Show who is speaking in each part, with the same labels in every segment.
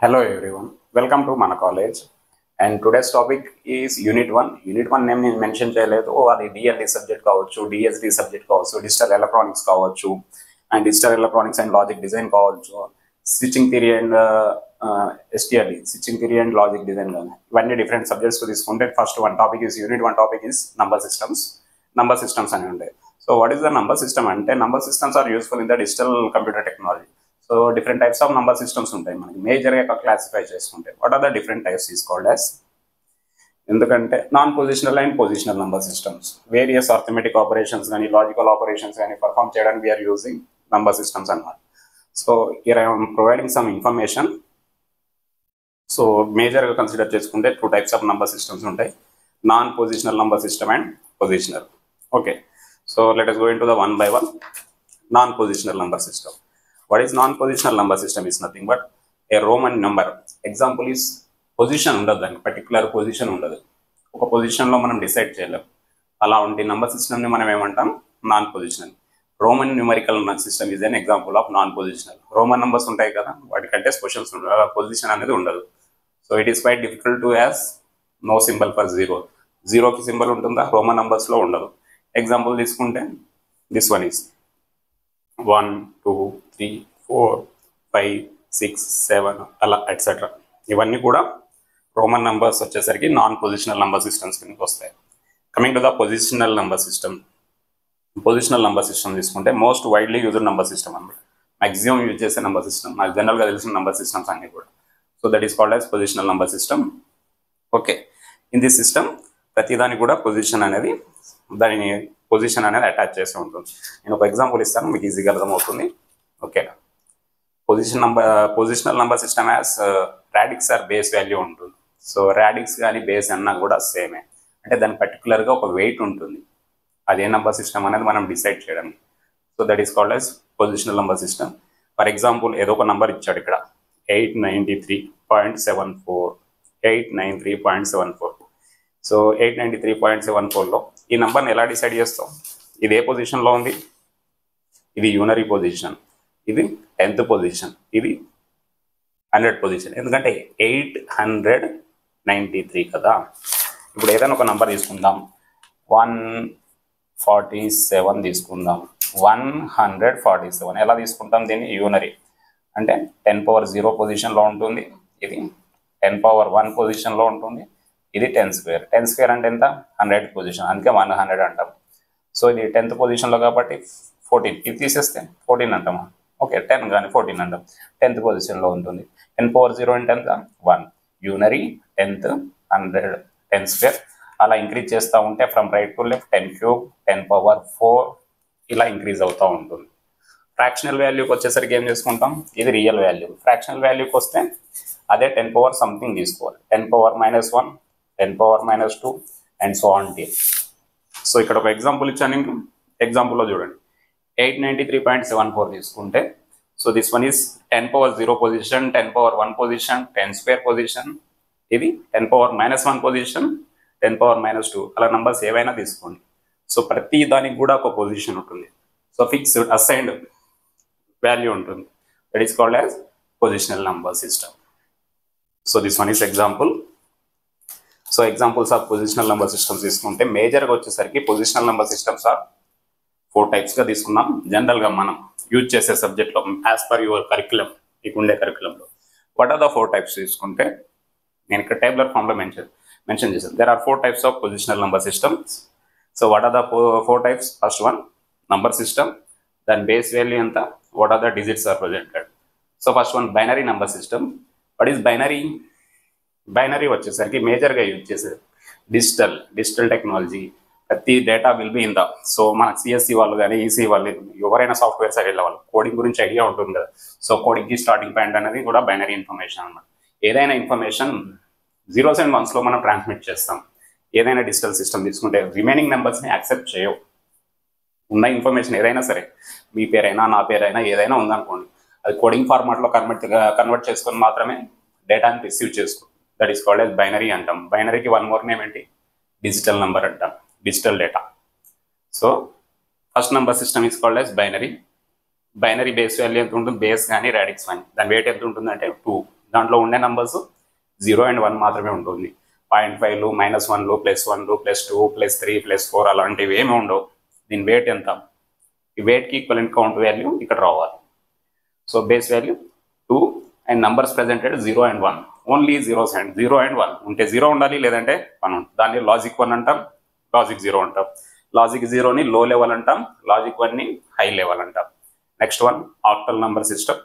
Speaker 1: Hello everyone, welcome to Mana College. And today's topic is Unit 1. Unit 1 name నేను mention చేయలేదు. అది DLD subject కావచ్చు, DSD subject కావచ్చు, digital electronics కావచ్చు, and digital electronics and logic design కావచ్చు, switching theory and STRD, switching theory and logic design కానీ ఇవన్నీ different subjects తీసుకుంటే first one topic is unit 1 topic is number systems అని ఉంటాయి. So what is the number system అంటే number systems are useful in the digital computer technology. So different types of number systems ఉంటాయి మనకి మేజర్గా classify చేసుకుంటే what are the different types is called as, ఎందుకంటే non positional and positional number systems various arithmetic operations కానీ logical operations కానీ perform చేయడానికి we are using number systems అన్నమాట. So here I'm providing some information. So మేజర్గా consider చేసుకుంటే two types of number systems ఉంటాయి, non positional number system and positional. Okay, so let us go into the one by one. Non-positional number system. What is non-positional number system is nothing but a Roman number. Example is position ఉండదు, దానికి particular position ఉండదు, ఒక పొజిషన్లో మనం decide చేయలేం. అలా ఉంటే number సిస్టమ్ని మనం ఏమంటాం, non positional. Roman numerical system is an example of non positional. Roman numbers ఉంటాయి కదా, వాటికంటే స్పెషల్స్ ఉండదు, పొజిషన్ అనేది ఉండదు. So it is quite difficult to has no symbol for zero. జీరోకి సింబల్ ఉంటుందా, రోమన్ నంబర్స్లో ఉండదు. ఎగ్జాంపుల్ తీసుకుంటే దిస్ వన్ ఈస్ 1 2 3 4 5 6 7 అలా ఎట్సెట్రా. ఇవన్నీ కూడా రోమన్ నంబర్స్ వచ్చేసరికి నాన్ పొజిషనల్ నంబర్ సిస్టమ్స్ కిందకి వస్తాయి. Coming to the positional number system. Positional number system తీసుకుంటే most widely used number system అనమాట. మ్యాక్సిమం యూజ్ చేసే నంబర్ సిస్టమ్, నాకు జనరల్గా తెలిసిన నంబర్ సిస్టమ్స్ అన్నీ కూడా. So that is called as positional number system. Okay, in this system ప్రతిదానికి కూడా పొజిషన్ అనేది అటాచ్ చేసి ఉంటుంది. నేను ఒక ఎగ్జాంపుల్ ఇస్తాను, మీకు ఈజీగా అర్థమవుతుంది. Okay, positional number system as radix or base value ఉంటుంది. సో రాడిక్స్ కానీ బేస్ అన్నా కూడా సేమే, అంటే దానికి పర్టికులర్గా ఒక వెయిట్ ఉంటుంది, అదే నంబర్ సిస్టమ్ అనేది మనం డిసైడ్ చేయడం. So that is called as positional number system. For example ఏదో ఒక నంబర్ ఇచ్చాడు ఇక్కడ 893.74. 893.74. సో 893.74లో ఈ నెంబర్ని ఎలా డిసైడ్ చేస్తాం, ఇది ఏ పొజిషన్లో ఉంది, ఇది యూనరీ పొజిషన్, ఇది 10th పొజిషన్, ఇది 100 పొజిషన్, ఎందుకంటే 893 కదా. ఇప్పుడు ఏదైనా ఒక నెంబర్ తీసుకుందాం, 147 తీసుకుందాం. 147 ఎలా తీసుకుంటాం దీన్ని, యూనరీ అంటే 10^0 పొజిషన్లో ఉంటుంది, ఇది 10^1 పొజిషన్లో ఉంటుంది, ఇది 10 స్క్వేర్. 10 స్క్వేర్ అంటే ఎంత, 100 పొజిషన్, అందుకే 100 అంటాం. సో ఇది 10th పొజిషన్లో కాబట్టి 14, ఇది తీసేస్తే 14 అంటామా. ఓకే, 10 కానీ 14 అంటాం, 10th పొజిషన్లో ఉంటుంది. 10^0 అంటే ఎంత, 1. యూనరీ 10th 100 10 స్క్వేర్ అలా ఇంక్రీజ్ చేస్తూ ఉంటే ఫ్రమ్ రైట్ టు లెఫ్ట్ 10³ 10^4 ఇలా ఇంక్రీజ్ అవుతూ ఉంటుంది. ఫ్రాక్షనల్ వాల్యూకి వచ్చేసరికి ఏం చేసుకుంటాం, ఇది రియల్ వాల్యూ. ఫ్రాక్షనల్ వాల్యూకి వస్తే అదే 10 సంథింగ్ తీసుకోవాలి, 10^-1 10^-2 and so on till. So ఇక్కడ ఒక ఎగ్జాంపుల్ ఇచ్చాను, నేను ఎగ్జాంపుల్లో చూడండి 893.74 తీసుకుంటే, so this one is 10^0 position, 10^1 position, 10 square position, ఇది 10^-1 పొజిషన్, 10^-2 అలా నంబర్స్ ఏవైనా తీసుకోండి. సో ప్రతి దానికి కూడా ఒక పొజిషన్ ఉంటుంది. సో ఫిక్స్డ్ అసైన్డ్ వాల్యూ ఉంటుంది, that is called as positional number system. So this one is example. So examples of positional number systems తీసుకుంటే మేజర్గా వచ్చేసరికి పొజిషనల్ నెంబర్ సిస్టమ్స్ ఆర్ 4 టైప్స్గా తీసుకున్నాం జనరల్గా మనం యూజ్ చేసే సబ్జెక్ట్లో యాజ్ పర్ యువర్ కరిక్యులం, మీకు ఉండే కరిక్యులంలో. వాట్ ఆర్ ద 4 టైప్స్ తీసుకుంటే నేను ఇక్కడ టేబులర్ ఫామ్లో మెన్షన్ చేశాను. There are 4 types of positional number systems. So what are the 4 types, first one number system, దాని బేస్ వాల్యూ ఎంత, what are the digits are presented. So first one binary number system. What is binary? Binary వచ్చేసరికి మేజర్గా use చేసేది digital technology. ప్రతి data will be in the, so మనకు CSC వాళ్ళు కానీ EC వాళ్ళు ఎవరైనా సాఫ్ట్వేర్ సైడ్ వెళ్ళే వాళ్ళు కోడింగ్ గురించి ఐడియా ఉంటుంది కదా. సో కోడింగ్కి స్టార్టింగ్ పాయింట్ అనేది కూడా బైనరీ ఇన్ఫర్మేషన్ అనమాట. ఏదైనా ఇన్ఫర్మేషన్ 0s and 1s మనం ట్రాన్స్మిట్ చేస్తాం. ఏదైనా డిజిటల్ సిస్టమ్ తీసుకుంటే రిమైనింగ్ నెంబర్స్ని యాక్సెప్ట్ చేయవు. ఉన్న ఇన్ఫర్మేషన్ ఏదైనా సరే, మీ పేరైనా నా పేరైనా ఏదైనా ఉందనుకోండి, అది కోడింగ్ ఫార్మాట్లో కన్వర్ట్ చేసుకొని మాత్రమే డేటాని రిసీవ్ చేసుకుంటాం. That is called as binary అంటాం. బైనరీకి వన్ మోర్ నేమ్ ఏంటి, డిజిటల్ నెంబర్ అంటాం, digital data. So first number system is called as binary. Binary base value ఎంత ఉంటుంది, బేస్ కానీ రాడిక్స్ కానీ దాని వెయిట్ ఎంత ఉంటుంది అంటే 2. దాంట్లో ఉండే నంబర్స్ 0 and 1 మాత్రమే ఉంటుంది. 0.5లు -1లు +1లు +2 +3 +4 అలాంటివి ఏమి ఉండవు. దీని వెయిట్ ఎంత, ఈ వెయిట్కి ఈక్వలెంట్ కౌంట్ వాల్యూ ఇక్కడ రావాలి. So base value 2 and numbers presented 0 and 1, only 0 and 1 ఉంటే 0 ఉండాలి, లేదంటే 1 ఉంటుంది. దాన్ని లాజిక్ 1 అంటాం, లాజిక్ 0 అంటాం. లాజిక్ 0ని లో లెవెల్ అంటాం, లాజిక్ 1ని హై లెవెల్ అంటాం. Next one octal number system.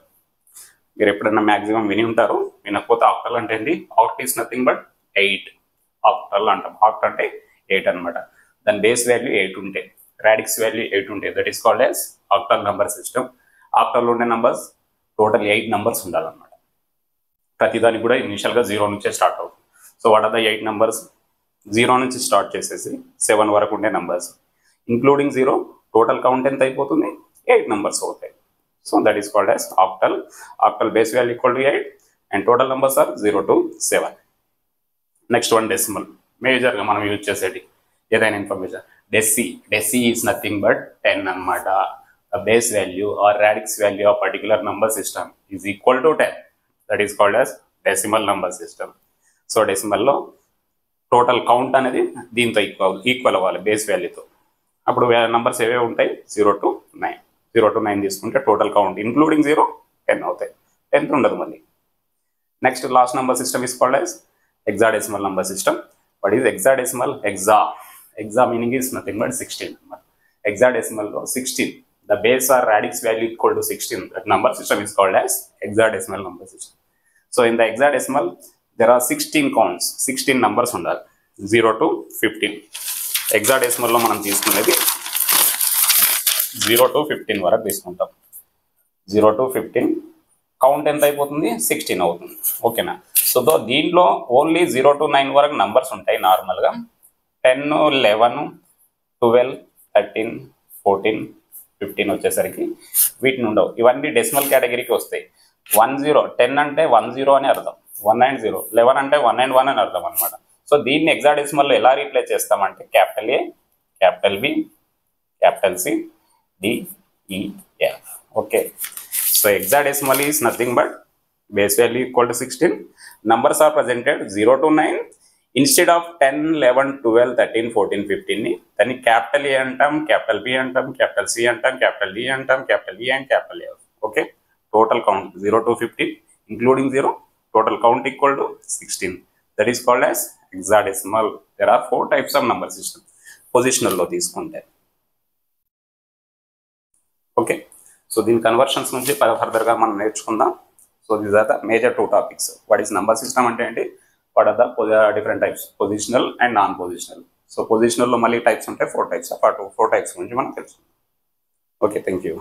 Speaker 1: మీరు ఎప్పుడైనా మ్యాక్సిమం విని ఉంటారు, వినకపోతే ఆక్టల్ అంటే ఏంటి, act is nothing but 8 octal అంటాం. ఆక్ట్ అంటే 8 అనమాట. దాని బేస్ వాల్యూ 8 ఉంటే, రాడిక్స్ వాల్యూ 8 ఉంటే, that is called as octal number system. ఆక్టల్లో ఉండే నంబర్స్ టోటల్ 8 నంబర్స్ ఉండాలన్నమాట. ప్రతిదానికి కూడా ఇనిషియల్గా 0 నుంచే స్టార్ట్ అవుతుంది. So what are the 8 numbers, 0 నుంచి స్టార్ట్ చేసేసి 7 వరకు ఉండే నంబర్స్, ఇంక్లూడింగ్ 0 టోటల్ కౌంట్ ఎంత అయిపోతుంది, 8 నంబర్స్ అవుతాయి. So that is called as octal. Octal base value equal to 8 and total numbers are 0 to 7. Next one decimal. మేజర్గా మనం యూజ్ చేసేది ఏదైనా information, deci is nothing but 10 అనమాట. Base value or radix value of particular number system is equal to 10. That is called as decimal number system. So డెసిమల్లో total count అనేది దీంతో equal అవ్వాలి base వాల్యూతో. అప్పుడు నంబర్స్ ఏవే ఉంటాయి, 0 to 9. 0 to 9 తీసుకుంటే total count including 0 10 అవుతాయి. 10th ఉండదు మళ్ళీ. Next last number system is called as hexadecimal number system. What is hexadecimal, hexa meaning is nothing but 16 అనమాట. హెక్సాడెసిమల్లో 16, the base or radix value equal to 16, that number system is called as hexadecimal number system. So in the hexadecimal there are 16 counts, 16 numbers ఉండాలి, 0 to 15. హెక్సాడెసిమల్లో మనం తీసుకునేది 0 to 15 వరకు తీసుకుంటాం. 0 to 15 count ఎంత అయిపోతుంది, 16 అవుతుంది. ఓకేనా. సో దీంట్లో ఓన్లీ 0 to 9 వరకు నంబర్స్ ఉంటాయి నార్మల్గా. 10, 11, 12, 13, 14, 15 వచ్చేసరికి వీటిని ఉండవు. ఇవన్నీ డెసిమల్ కేటగిరీకి వస్తాయి. 10, 10 అంటే 10 అని అర్థం, 1 and 0. 11 అంటే 1 and 1 అని అర్థం అనమాట. సో దీన్ని హెక్సాడెసిమల్లో ఎలా రీప్లేస్ చేస్తామంటే capital A, capital B, capital C, D, E, F. Okay. So hexadecimal is nothing but base value equal to 16. Numbers are presented 0 to 9. Instead of 10, 11, 12, 13, 14, 15ని దాన్ని క్యాపిటల్ ఏ అంటాం, క్యాపిటల్ బి అంటాం, capital C అంటాం, capital D అంటాం, capital E and capital F. Okay. Total count 0 to 15 including 0, total count equal to 16. That is called as hexadecimal. There are 4 types of number system పొజిషనల్లో తీసుకుంటే. Okay. So దీని conversions నుంచి ఫర్దర్గా మనం నేర్చుకుందాం. So these are the major 2 topics. What is number system అంటే ఏంటి, what are the different types, positional and non positional. So పొజిషనల్లో మళ్ళీ టైప్స్ ఉంటాయి, 4 types. 4 types గురించి మనం తెలుసుకుందాం. Okay, thank you.